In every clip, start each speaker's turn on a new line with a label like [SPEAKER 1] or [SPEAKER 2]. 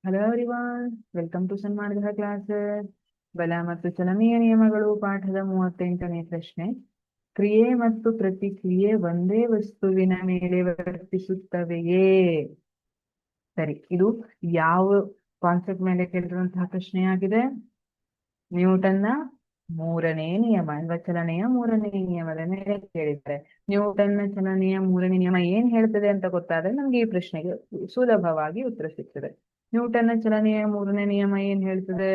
[SPEAKER 1] Hello everyone, welcome to Sanmarga classes. ಬಲ ಮತ್ತು ಚಲನೆಯ ನಿಯಮಗಳು ಪಾಠದ 38ನೇ ಪ್ರಶ್ನೆ. ಕ್ರಿಯೆ ಮತ್ತು ಪ್ರತಿಕ್ರಿಯೆ ಒಂದೇ ವಸ್ತುವಿನ ಮೇಲೆ ವರ್ತಿಸುತ್ತವೆಯೇ? ಸರಿ, ಇದು ಯಾವ ಕಾನ್ಸೆಪ್ಟ್ ಮೇಲೆ ಕೇಳಿರುವಂತಹ ಪ್ರಶ್ನೆಯಾಗಿದೆ? ನ್ಯೂಟನ್ನ ಮೂರನೇ ನಿಯಮ ಅಥವಾ ಚಲನೆಯ ಮೂರನೇ ನಿಯಮದ ಮೇಲೆ ಕೇಳಿದ್ದಾರೆ. ನ್ಯೂಟನ್ನ ಚಲನೆಯ ಮೂರನೇ ನಿಯಮ ಏನ್ ಹೇಳ್ತದೆ ಅಂತ ಗೊತ್ತಾದ್ರೆ ನಮ್ಗೆ ಈ ಪ್ರಶ್ನೆಗೆ ಸುಲಭವಾಗಿ ಉತ್ತರ ಸಿಗ್ತದೆ. ನ್ಯೂಟನ್ನ ಚಲನೆಯ ಮೂರನೇ ನಿಯಮ ಏನ್ ಹೇಳ್ತದೆ?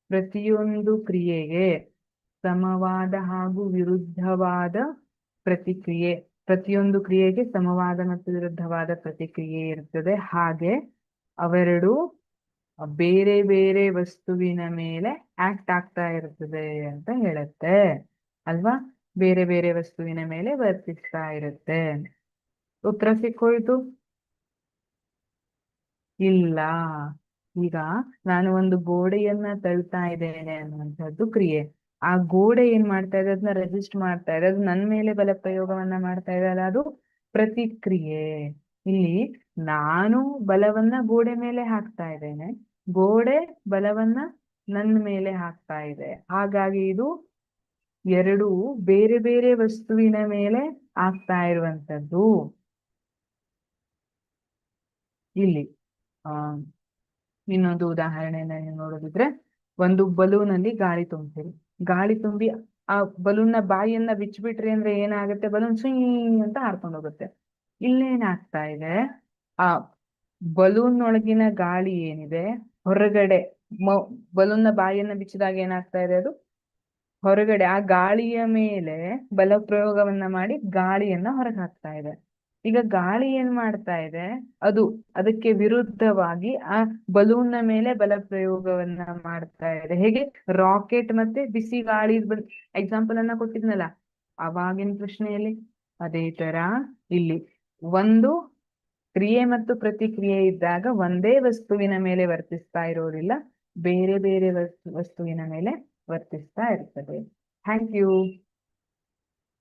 [SPEAKER 1] ಪ್ರತಿಯೊಂದು ಕ್ರಿಯೆಗೆ ಸಮವಾದ ಹಾಗೂ ವಿರುದ್ಧವಾದ ಪ್ರತಿಕ್ರಿಯೆ, ಪ್ರತಿಯೊಂದು ಕ್ರಿಯೆಗೆ ಸಮವಾದ ಮತ್ತು ವಿರುದ್ಧವಾದ ಪ್ರತಿಕ್ರಿಯೆ ಇರ್ತದೆ. ಹಾಗೆ ಅವೆರಡು ಬೇರೆ ಬೇರೆ ವಸ್ತುವಿನ ಮೇಲೆ ಆಕ್ಟ್ ಆಗ್ತಾ ಇರ್ತದೆ ಅಂತ ಹೇಳುತ್ತೆ ಅಲ್ವಾ? ಬೇರೆ ಬೇರೆ ವಸ್ತುವಿನ ಮೇಲೆ ವರ್ತಿಸ್ತಾ ಇರುತ್ತೆ. ಉತ್ತರ ಸಿಕ್ಕೋಯ್ತು? ಇಲ್ಲ. ಈಗ ನಾನು ಒಂದು ಗೋಡೆಯನ್ನ ತಳ್ತಾ ಇದ್ದೇನೆ ಅನ್ನುವಂಥದ್ದು ಕ್ರಿಯೆ. ಆ ಗೋಡೆ ಏನ್ ಮಾಡ್ತಾ ಇದೆ, ಅದನ್ನ ರೆಸಿಸ್ಟ್ ಮಾಡ್ತಾ ಇದೆ, ಅದು ನನ್ನ ಮೇಲೆ ಬಲ ಪ್ರಯೋಗವನ್ನ ಮಾಡ್ತಾ ಇದೆ, ಅದು ಪ್ರತಿಕ್ರಿಯೆ. ಇಲ್ಲಿ ನಾನು ಬಲವನ್ನ ಗೋಡೆ ಮೇಲೆ ಹಾಕ್ತಾ ಇದ್ದೇನೆ, ಗೋಡೆ ಬಲವನ್ನ ನನ್ನ ಮೇಲೆ ಹಾಕ್ತಾ ಇದೆ. ಹಾಗಾಗಿ ಇದು ಎರಡು ಬೇರೆ ಬೇರೆ ವಸ್ತುವಿನ ಮೇಲೆ ಆಗ್ತಾ ಇರುವಂತದ್ದು. ಇಲ್ಲಿ ಇನ್ನೊಂದು ಉದಾಹರಣೆನ ನೋಡೋದಿದ್ರೆ, ಒಂದು ಬಲೂನ್ ಅಲ್ಲಿ ಗಾಳಿ ತುಂಬ್ತೀರಿ. ಗಾಳಿ ತುಂಬಿ ಆ ಬಲೂನ್ನ ಬಾಯಿಯನ್ನ ಬಿಚ್ಚಿಬಿಟ್ರಿ ಅಂದ್ರೆ ಏನಾಗುತ್ತೆ? ಬಲೂನ್ ಸ್ವಿಂಗ್ ಅಂತ ಹಾರ್ಕೊಂಡು ಹೋಗುತ್ತೆ. ಇಲ್ಲೇನಾಗ್ತಾ ಇದೆ? ಆ ಬಲೂನ್ ಒಳಗಿನ ಗಾಳಿ ಏನಿದೆ ಹೊರಗಡೆ, ಬಲೂನ್ನ ಬಾಯಿಯನ್ನ ಬಿಚ್ಚಿದಾಗ ಏನಾಗ್ತಾ ಇದೆ? ಅದು ಹೊರಗಡೆ ಆ ಗಾಳಿಯ ಮೇಲೆ ಬಲ ಪ್ರಯೋಗವನ್ನ ಮಾಡಿ ಗಾಳಿಯನ್ನ ಹೊರಗೆ ಹಾಕ್ತಾ ಇದೆ. ಈಗ ಗಾಳಿ ಏನ್ ಮಾಡ್ತಾ ಇದೆ? ಅದಕ್ಕೆ ವಿರುದ್ಧವಾಗಿ ಆ ಬಲೂನ್ನ ಮೇಲೆ ಬಲ ಪ್ರಯೋಗವನ್ನ ಮಾಡ್ತಾ ಇದೆ. ಹೇಗೆ ರಾಕೆಟ್ ಮತ್ತೆ ಬಿಸಿ ಗಾಳಿ ಎಕ್ಸಾಂಪಲ್ ಅನ್ನ ಕೊಟ್ಟಿದ್ನಲ್ಲ ಅವಾಗಿನ ಪ್ರಶ್ನೆಯಲ್ಲಿ, ಅದೇ ತರ ಇಲ್ಲಿ ಒಂದು ಕ್ರಿಯೆ ಮತ್ತು ಪ್ರತಿಕ್ರಿಯೆ ಇದ್ದಾಗ ಒಂದೇ ವಸ್ತುವಿನ ಮೇಲೆ ವರ್ತಿಸ್ತಾ ಇರೋದಿಲ್ಲ, ಬೇರೆ ಬೇರೆ ವಸ್ತುವಿನ ಮೇಲೆ ವರ್ತಿಸ್ತಾ ಇರ್ತದೆ. Thank you.